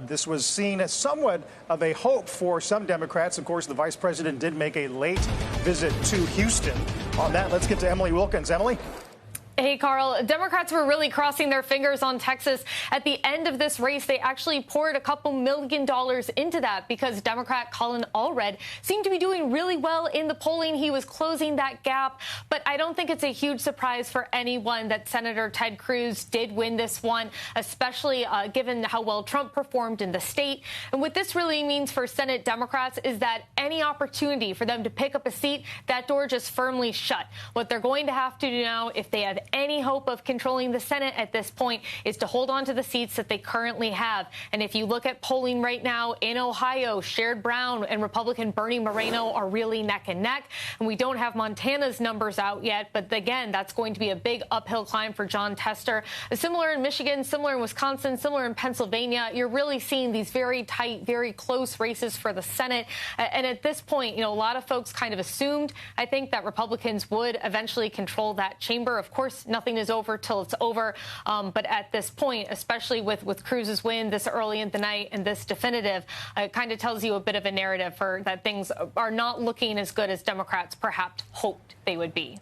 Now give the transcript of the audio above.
This was seen as somewhat of a hope for some Democrats. Of course, the vice president did make a late visit to Houston. On that, let's get to Emily Wilkins. Emily? Hey, Carl. Democrats were really crossing their fingers on Texas. At the end of this race, they actually poured a couple $1 million into that because Democrat Colin Allred seemed to be doing really well in the polling. He was closing that gap. But I don't think it's a huge surprise for anyone that Senator Ted Cruz did win this one, especially given how well Trump performed in the state. And what this really means for Senate Democrats is that any opportunity for them to pick up a seat, that door just firmly shut. What they're going to have to do now, if they have any hope of controlling the Senate at this point, is to hold on to the seats that they currently have. And if you look at polling right now in Ohio, Sherrod Brown and Republican Bernie Moreno are really neck and neck. And we don't have Montana's numbers out yet. But again, that's going to be a big uphill climb for Jon Tester. Similar in Michigan, similar in Wisconsin, similar in Pennsylvania. You're really seeing these very tight, very close races for the Senate. And at this point, a lot of folks kind of assumed, I think, that Republicans would eventually control that chamber. Of course, nothing is over till it's over. But at this point, especially with Cruz's win this early in the night and this definitive, it kind of tells you a bit of a narrative for that things are not looking as good as Democrats perhaps hoped they would be.